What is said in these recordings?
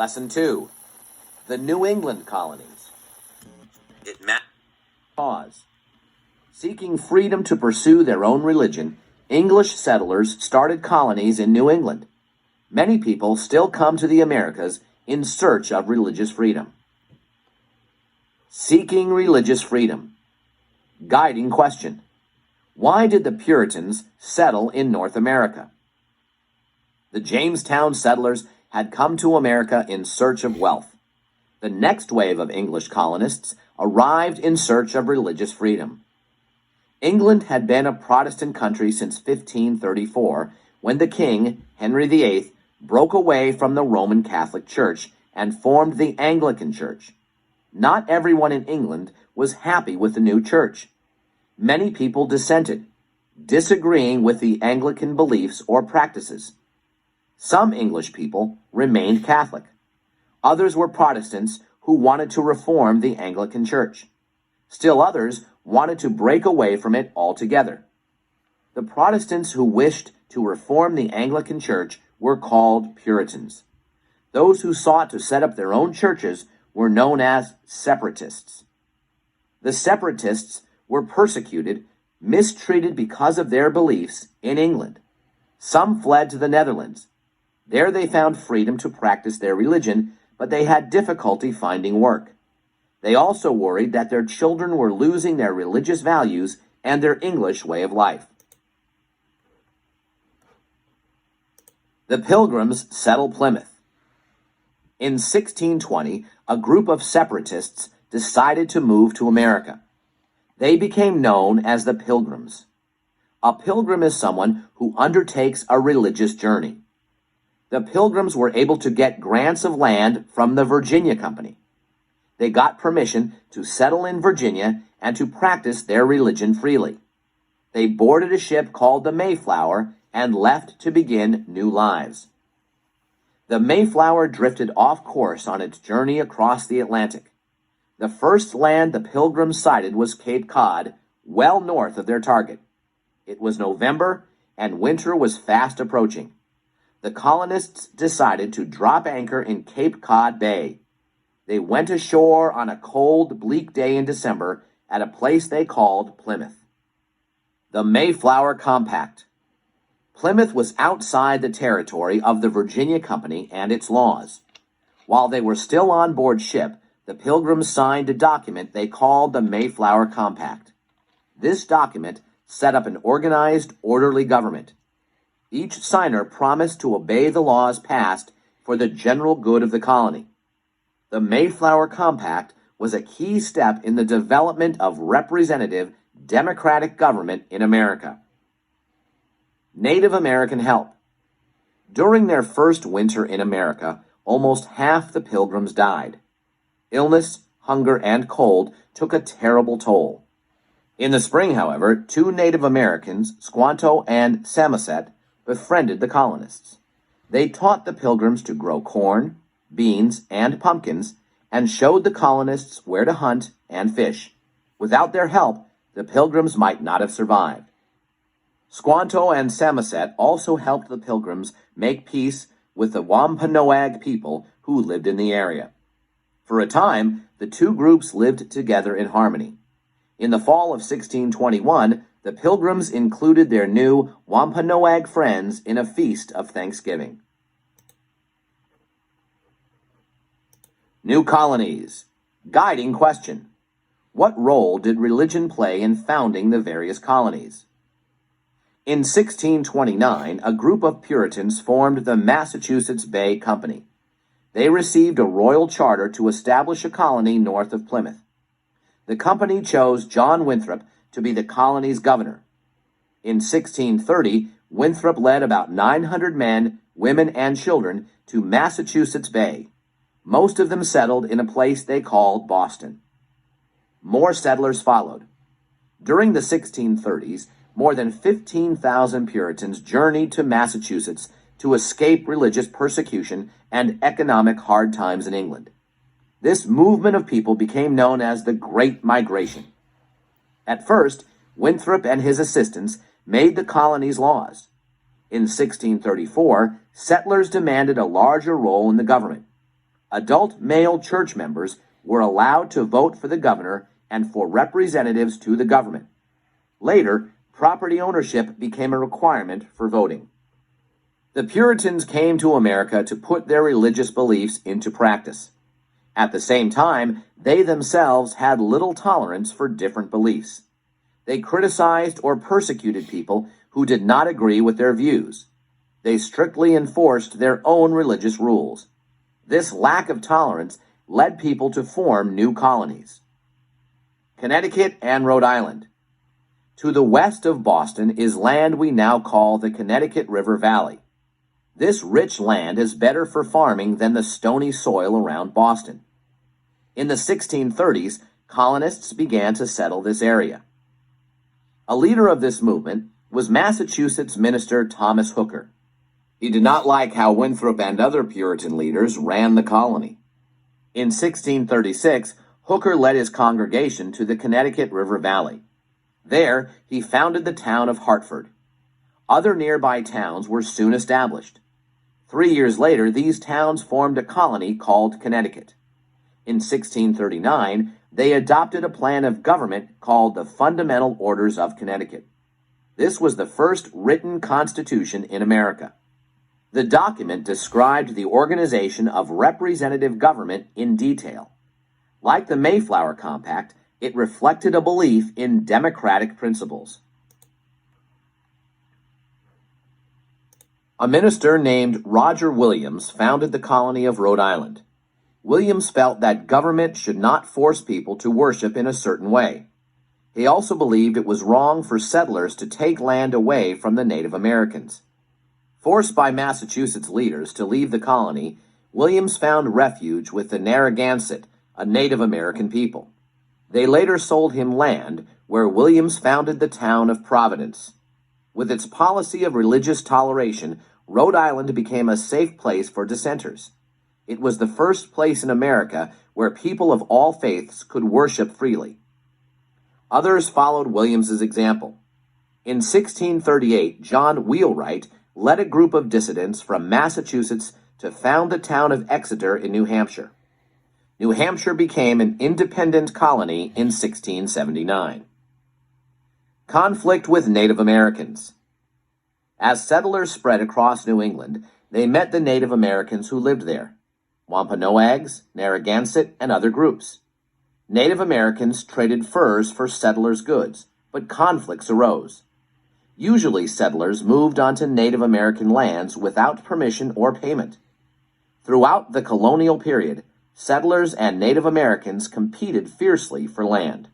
Lesson 2. The New England Colonies. Pause. Seeking freedom to pursue their own religion, English settlers started colonies in New England. Many people still come to the Americas in search of religious freedom. Seeking religious freedom. Guiding question. Why did the Puritans settle in North America? The Jamestown settlers had come to America in search of wealth. The next wave of English colonists arrived in search of religious freedom. England had been a Protestant country since 1534, when the king, Henry VIII, broke away from the Roman Catholic Church and formed the Anglican Church. Not everyone in England was happy with the new church. Many people dissented, disagreeing with the Anglican beliefs or practices. Some English people remained Catholic. Others were Protestants who wanted to reform the Anglican Church. Still others wanted to break away from it altogether. The Protestants who wished to reform the Anglican Church were called Puritans. Those who sought to set up their own churches were known as separatists. The separatists were persecuted, mistreated because of their beliefs in England. Some fled to the Netherlands. There they found freedom to practice their religion, but they had difficulty finding work. They also worried that their children were losing their religious values and their English way of life. The Pilgrims settle Plymouth. In 1620, a group of separatists decided to move to America. They became known as the Pilgrims. A pilgrim is someone who undertakes a religious journey. The Pilgrims were able to get grants of land from the Virginia Company. They got permission to settle in Virginia and to practice their religion freely. They boarded a ship called the Mayflower and left to begin new lives. The Mayflower drifted off course on its journey across the Atlantic. The first land the Pilgrims sighted was Cape Cod, well north of their target. It was November, and winter was fast approaching. The colonists decided to drop anchor in Cape Cod Bay. They went ashore on a cold, bleak day in December at a place they called Plymouth. The Mayflower Compact. Plymouth was outside the territory of the Virginia Company and its laws. While they were still on board ship, the Pilgrims signed a document they called the Mayflower Compact. This document set up an organized, orderly government. Each signer promised to obey the laws passed for the general good of the colony. The Mayflower Compact was a key step in the development of representative, democratic government in America. Native American help. During their first winter in America, almost half the Pilgrims died. Illness, hunger, and cold took a terrible toll. In the spring, however, 2 Native Americans, Squanto and Samoset, befriended the colonists. They taught the Pilgrims to grow corn, beans, and pumpkins, and showed the colonists where to hunt and fish. Without their help, the Pilgrims might not have survived. Squanto and Samoset also helped the Pilgrims make peace with the Wampanoag people who lived in the area. For a time, the two groups lived together in harmony. In the fall of 1621, the Pilgrims included their new Wampanoag friends in a feast of Thanksgiving. New colonies. Guiding question. What role did religion play in founding the various colonies? In 1629, a group of Puritans formed the Massachusetts Bay Company. They received a royal charter to establish a colony north of Plymouth. The company chose John Winthrop to be the colony's governor. In 1630, Winthrop led about 900 men, women, and children to Massachusetts Bay. Most of them settled in a place they called Boston. More settlers followed. During the 1630s, more than 15,000 Puritans journeyed to Massachusetts to escape religious persecution and economic hard times in England. This movement of people became known as the Great Migration. At first, Winthrop and his assistants made the colony's laws. In 1634, settlers demanded a larger role in the government. Adult male church members were allowed to vote for the governor and for representatives to the government. Later, property ownership became a requirement for voting. The Puritans came to America to put their religious beliefs into practice. At the same time, they themselves had little tolerance for different beliefs. They criticized or persecuted people who did not agree with their views. They strictly enforced their own religious rules. This lack of tolerance led people to form new colonies. Connecticut and Rhode Island. To the west of Boston is land we now call the Connecticut River Valley. This rich land is better for farming than the stony soil around Boston. In the 1630s, colonists began to settle this area. A leader of this movement was Massachusetts minister Thomas Hooker. He did not like how Winthrop and other Puritan leaders ran the colony. In 1636, Hooker led his congregation to the Connecticut River Valley. There, he founded the town of Hartford. Other nearby towns were soon established. 3 years later, these towns formed a colony called Connecticut. In 1639, they adopted a plan of government called the Fundamental Orders of Connecticut. This was the first written constitution in America. The document described the organization of representative government in detail. Like the Mayflower Compact, it reflected a belief in democratic principles. A minister named Roger Williams founded the colony of Rhode Island. Williams felt that government should not force people to worship in a certain way. He also believed it was wrong for settlers to take land away from the Native Americans. Forced by Massachusetts leaders to leave the colony, Williams found refuge with the Narragansett, a Native American people. They later sold him land, where Williams founded the town of Providence. With its policy of religious toleration, Rhode Island became a safe place for dissenters. It was the first place in America where people of all faiths could worship freely. Others followed Williams's example. In 1638, John Wheelwright led a group of dissidents from Massachusetts to found the town of Exeter in New Hampshire. New Hampshire became an independent colony in 1679. Conflict with Native Americans. As settlers spread across New England, they met the Native Americans who lived there: Wampanoags, Narragansett, and other groups. Native Americans traded furs for settlers' goods, but conflicts arose. Usually settlers moved onto Native American lands without permission or payment. Throughout the colonial period, settlers and Native Americans competed fiercely for land.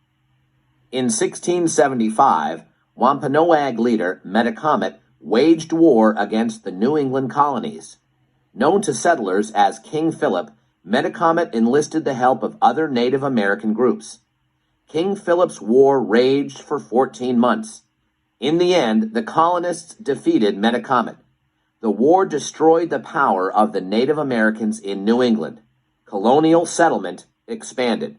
In 1675, Wampanoag leader Metacomet waged war against the New England colonies. Known to settlers as King Philip, Metacomet enlisted the help of other Native American groups. King Philip's war raged for 14 months. In the end, the colonists defeated Metacomet. The war destroyed the power of the Native Americans in New England. Colonial settlement expanded.